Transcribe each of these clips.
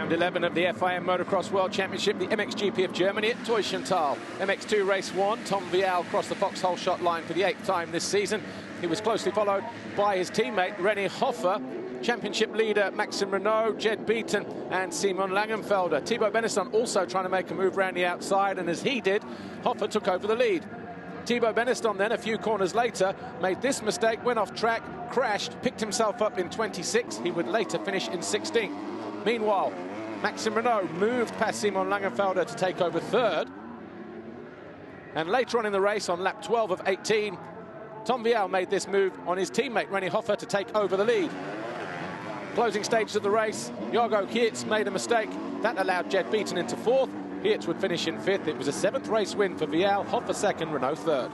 Round 11 of the FIM Motocross World Championship, the MXGP of Germany at Teuschenthal. MX2 race 1, Tom Vial crossed the foxhole shot line for the 8th time this season. He was closely followed by his teammate René Hofer, championship leader Maxime Renaux, Jed Beaton and Simon Langenfelder. Thibaut Benesson also trying to make a move around the outside, and as he did, Hofer took over the lead. Thibaut Benesson then, a few corners later, made this mistake, went off track, crashed, picked himself up in 26th. He would later finish in 16th. Meanwhile, Maxime Renaux moved past Simon Langenfelder to take over 3rd. And later on in the race, on lap 12 of 18, Tom Vial made this move on his teammate René Hofer to take over the lead. Closing stages of the race, Jorgo Geerts made a mistake. That allowed Jed Beaton into 4th. Geerts would finish in 5th. It was a 7th race win for Vial, Hofer 2nd, Renaux 3rd.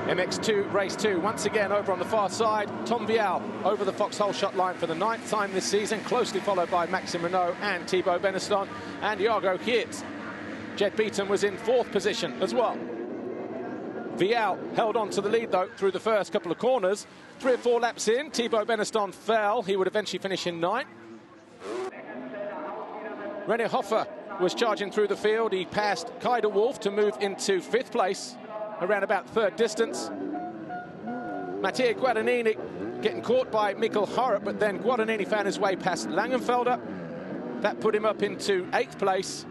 MX2 race 2, once again over on the far side. Tom Vial over the foxhole shot line for the 9th time this season, closely followed by Maxime Renaux and Thibaut Benesson and Jorgo Geerts. Jed Beaton was in 4th position as well. Vial held on to the lead though through the first couple of corners. 3 or 4 laps in, Thibaut Benesson fell. He would eventually finish in 9th. René Hofer was charging through the field. He passed Kai de Wolf to move into 5th place, around about 3rd distance. Mattia Guadagnini getting caught by Mikkel Harp, but then Guadagnini found his way past Langenfelder. That put him up into 8th place.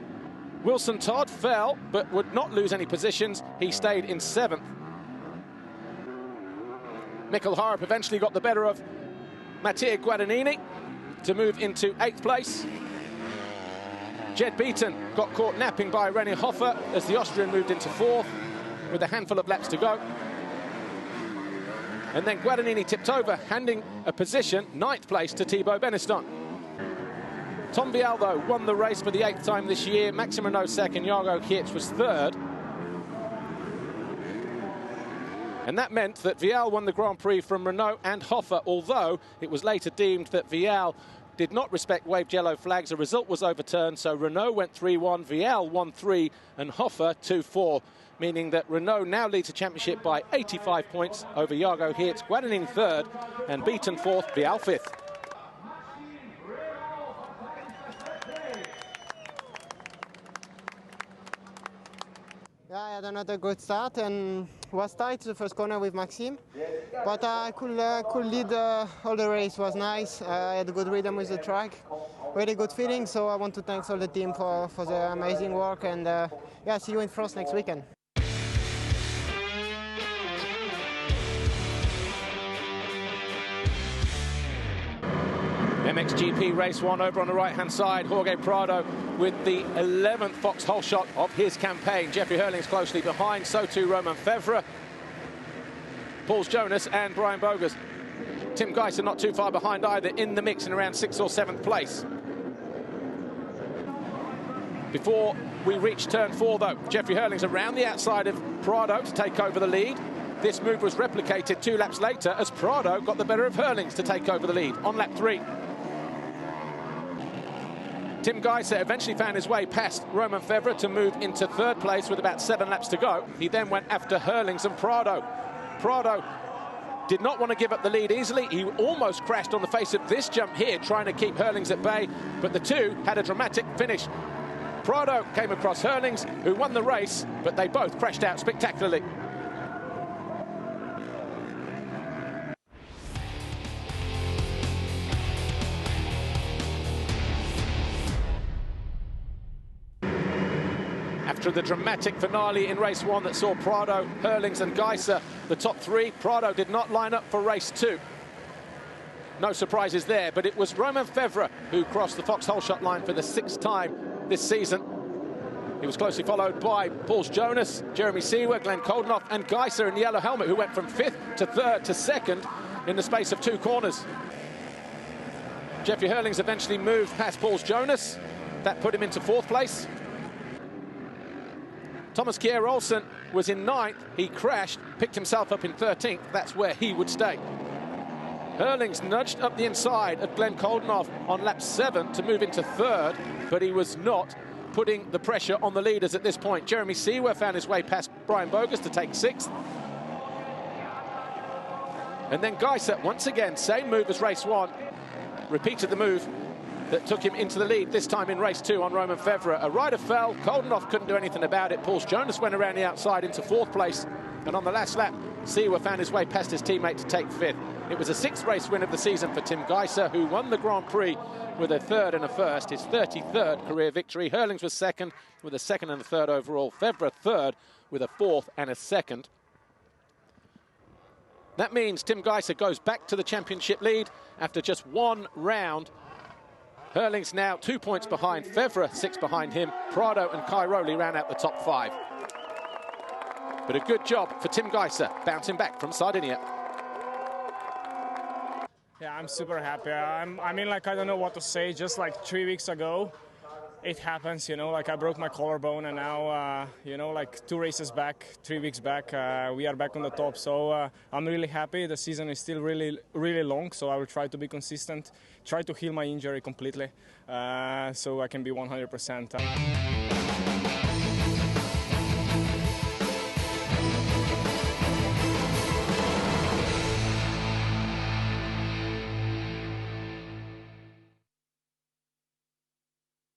Wilson Todd fell, but would not lose any positions. He stayed in 7th. Mikkel Harp eventually got the better of Mattia Guadagnini to move into 8th place. Jed Beaton got caught napping by René Hofer as the Austrian moved into 4th with a handful of laps to go. And then Guadagnini tipped over, handing a position, 9th place, to Thibaut Benesson. Tom Vial, though, won the race for the 8th time this year. Maxime Renaux 2nd, Jorgo Geerts was 3rd. And that meant that Vial won the Grand Prix from Renaux and Hofer, although it was later deemed that Vial did not respect waved yellow flags. The result was overturned, so Renaux went 3-1, Vial 1-3, and Hofer 2-4, meaning that Renaux now leads the championship by 85 points over Jorgo Geerts, Guadagnini 3rd, and Beaton 4th, Vial 5th. Yeah, I had another good start and was tight the first corner with Maxime, but I could lead all the race. Was nice. I had a good rhythm with the track, really good feeling. So I want to thank all the team for the amazing work, and yeah, see you in France next weekend. MXGP race 1 over on the right-hand side. Jorge Prado with the 11th foxhole shot of his campaign. Jeffrey Hurling's closely behind, so too Romain Fevre, Paul Jonas and Brian Bogus. Tim Geiser not too far behind either, in the mix in around 6th or 7th place. Before we reach turn 4 though, Jeffrey Hurling's around the outside of Prado to take over the lead. This move was replicated 2 laps later as Prado got the better of Hurlings to take over the lead on lap 3. Tim Geiser eventually found his way past Romain Fevre to move into 3rd place with about 7 laps to go. He then went after Hurlings and Prado. Prado did not want to give up the lead easily. He almost crashed on the face of this jump here, trying to keep Hurlings at bay, but the two had a dramatic finish. Prado came across Hurlings, who won the race, but they both crashed out spectacularly. After the dramatic finale in race 1 that saw Prado, Hurlings and Geiser the top 3, Prado did not line up for race 2. No surprises there, but it was Romain Fevre who crossed the foxhole shot line for the 6th time this season. He was closely followed by Paul Jonas, Jeremy Seewer, Glenn Koldenoff and Geiser in the yellow helmet, who went from 5th to 3rd to 2nd in the space of 2 corners. Jeffrey Hurlings eventually moved past Paul Jonas. That put him into 4th place. Thomas Kjær Olsen was in 9th. He crashed, picked himself up in 13th. That's where he would stay. Hurlings nudged up the inside of Glenn Koldenoff on lap 7 to move into 3rd, but he was not putting the pressure on the leaders at this point. Jeremy Seewer found his way past Brian Bogus to take 6th. And then Geiser, once again, same move as race 1. Repeated the move that took him into the lead, this time in race 2 on Roman Fevre. A rider fell, Koldenhoff couldn't do anything about it. Pauls Jonas went around the outside into 4th place. And on the last lap, Seewer found his way past his teammate to take 5th. It was a 6th race win of the season for Tim Geiser, who won the Grand Prix with a 3rd and a 1st, his 33rd career victory. Hurlings was 2nd with a 2nd and a 3rd overall. Fevre 3rd with a 4th and a 2nd. That means Tim Geiser goes back to the championship lead after just 1 round. Hurlings now 2 points behind. Fevre 6 behind him. Prado and Cairoli ran out the top 5. But a good job for Tim Geiser, bouncing back from Sardinia. Yeah, I'm super happy. I mean, like, I don't know what to say. Just like 3 weeks ago, it happens, you know, like I broke my collarbone, and now, you know, like 2 races back, 3 weeks back, we are back on the top. So I'm really happy. The season is still really, really long, so I will try to be consistent, try to heal my injury completely, so I can be 100%.